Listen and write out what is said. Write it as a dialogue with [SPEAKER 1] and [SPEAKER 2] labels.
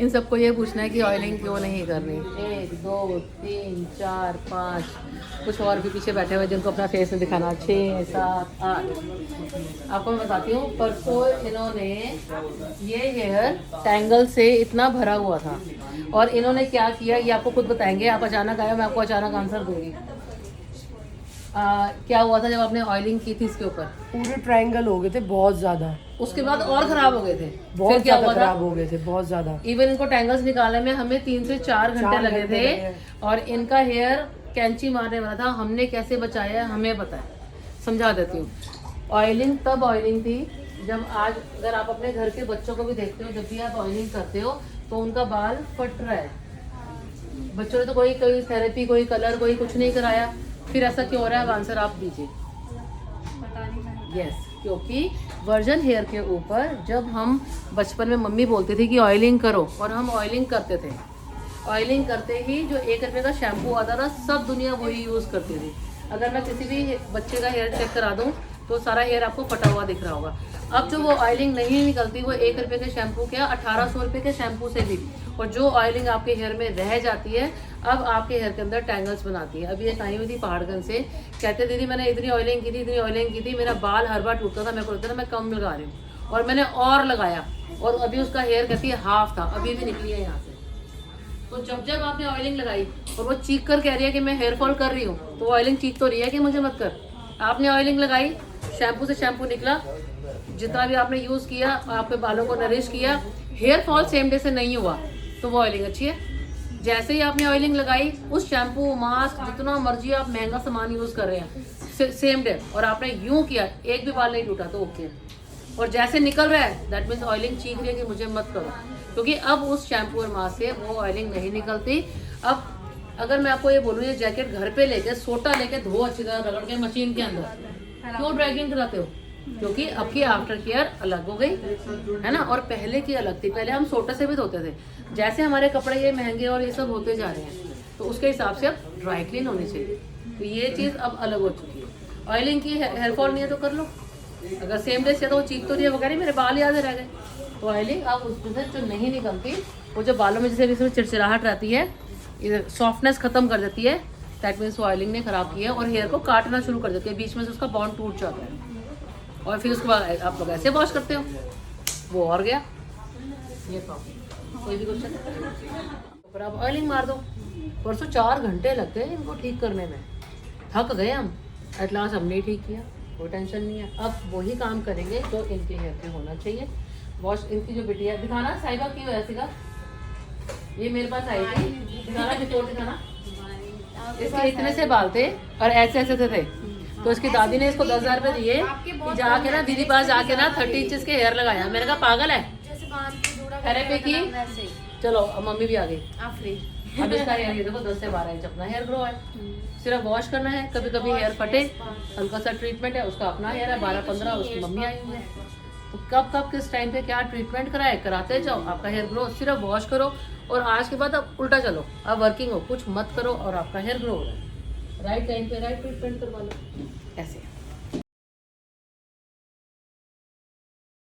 [SPEAKER 1] इन सबको ये पूछना है कि ऑयलिंग क्यों नहीं करनी। 1 2 3 4 5 कुछ और भी पीछे बैठे हुए जिनको अपना फेस नहीं दिखाना। 6 7 8 आपको मैं बताती हूँ। परसों इन्होंने ये हेयर टैंगल से इतना भरा हुआ था और इन्होंने क्या किया ये आपको खुद बताएंगे। आप अचानक आए, मैं आपको अचानक आंसर दूंगी। क्या हुआ था जब आपने ऑयलिंग की थी इसके ऊपर?
[SPEAKER 2] पूरे ट्रायंगल हो गए थे बहुत ज्यादा।
[SPEAKER 1] उसके बाद और खराब हो गए थे।
[SPEAKER 2] बहुत
[SPEAKER 1] फिर क्या हुआ था?
[SPEAKER 2] खराब हो गए थे बहुत ज्यादा।
[SPEAKER 1] इवन इनको टैंगल्स निकालने में हमें 3 से 4 घंटे लगे थे और इनका हेयर कैंची मारने वाला था। हमने कैसे बचाया हमें पता है, समझा देती हूँ। ऑयलिंग तब ऑयलिंग थी जब आज अगर आप अपने घर के बच्चों को भी देखते हो, जब भी आप ऑयलिंग करते हो तो उनका बाल फट रहा है। बच्चों ने तो कोई थेरेपी, कोई कलर, कोई कुछ नहीं कराया, फिर ऐसा क्यों हो रहा है? अब आंसर आप दीजिए। यस, क्योंकि वर्जन हेयर के ऊपर जब हम बचपन में मम्मी बोलती थी कि ऑयलिंग करो और हम ऑयलिंग करते थे। ऑयलिंग करते ही जो 1 रुपये का शैम्पू आता था सब दुनिया वही यूज़ करती थी। अगर मैं किसी भी बच्चे का हेयर चेक करा दूँ तो सारा हेयर आपको फटा हुआ दिख रहा होगा। अब जो वो ऑयलिंग नहीं निकलती वो 1 रुपये के शैम्पू क्या 1800 रुपये के शैम्पू से भी, और जो ऑयलिंग आपके हेयर में रह जाती है अब आपके हेयर के अंदर टैंगल्स बनाती है। अभी एक आई हुई थी पहाड़गंज से, कहते दीदी मैंने इतनी ऑयलिंग की थी, इतनी ऑयलिंग की थी, मेरा बाल हर बार टूटता था, मेरे को लगता था मैं कम लगा रही हूँ और मैंने और लगाया और अभी उसका हेयर कहती है हाफ था, अभी भी निकली है यहाँ से। तो जब जब आपने ऑयलिंग लगाई और वो चीख कर कह रही है कि मैं हेयर फॉल कर रही हूँ, तो वो ऑयलिंग चीख तो रही है कि मुझे मत कर। आपने ऑयलिंग लगाई, शैम्पू से शैम्पू निकला, जितना भी आपने यूज़ किया, आपके बालों को नरिश किया, हेयर फॉल सेम डे से नहीं हुआ, तो वो ऑयलिंग अच्छी है। जैसे ही आपने ऑयलिंग लगाई, उस शैम्पू, मास्क, जितना मर्जी आप महंगा सामान यूज़ कर रहे हैं सेम डे, और आपने यूँ किया, एक भी बाल नहीं टूटा तो ओके। और जैसे निकल रहा है दैट मीन्स ऑयलिंग चीख रही है कि मुझे मत करो, क्योंकि अब उस शैम्पू और मास्क से वो ऑयलिंग नहीं निकलती। अब अगर मैं आपको ये बोलूँ, ये जैकेट घर पे लेके सोटा लेके धो अच्छी तरह रगड़ के मशीन के अंदर, क्यों ड्राइगिंग कराते हो? क्योंकि अब की आफ्टर केयर अलग हो गई है ना, और पहले की अलग थी। पहले हम सोटा से भी धोते थे। जैसे हमारे कपड़े ये महंगे और ये सब होते जा रहे हैं तो उसके हिसाब से अब ड्राई क्लीन होनी चाहिए। तो ये चीज़ अब अलग हो चुकी है। ऑयलिंग की हेयर फॉल नहीं है तो कर लो, अगर सेम डे से तो वो चीख तो रही है, वो कह रही मेरे बाल याद रह गए, तो ऑयलिंग अब उसमें जो नहीं निकलती, वो जो बालों में जैसे इसमें चिड़चिड़ाहट रहती है, सॉफ्टनेस खत्म कर देती है, दैट मीन्स वो ऑयलिंग ने खराब किया और हेयर को काटना शुरू कर देती है, बीच में से उसका बॉन्ड टूट जाता है और फिर उसके बाद आप लोग ऐसे वॉश करते हो, वो और गया ये प्रॉब्लम। कोई भी क्वेश्चन पर आप ऑयलिंग मार दो। परसों 4 घंटे लगते हैं इनको ठीक करने में, थक गए हम, एट लास्ट हमने ठीक किया, कोई टेंशन नहीं है। अब वही काम करेंगे जो इनके हेयर पे होना चाहिए। वॉश इनकी जो बिटिया दिखाना, साहिबा की हो ऐसी का, ये मेरे पास आई थी, दिखाना बिफोर दिखाना। इसके इतने से बाल थे और ऐसे ऐसे थे, तो इसकी दादी ने इसको 10,000 रुपये दिए कि जाके ना दीदी पास जाके ना 30 इंचेस के हेयर लगाया। मैंने कहा पागल है, थेरेपी की, चलो अब मम्मी भी आ गई। अब इसका हेयर ये देखो 10 से 12 इंच अपना हेयर ग्रो है, सिर्फ वॉश करना है। कभी कभी हेयर फटे, हल्का सा ट्रीटमेंट है, उसका अपना हेयर है 12-15, उसकी मम्मी आई हुई है। तो कब कब किस टाइम पे क्या ट्रीटमेंट कराए, कराते जाओ, आपका हेयर ग्रो। सिर्फ वॉश करो और आज के बाद अब उल्टा चलो, अब वर्किंग हो, कुछ मत करो और आपका हेयर ग्रो हो रहा है। राइट टाइम पे राइट ट्रीटमेंट करवा लो, ऐसे।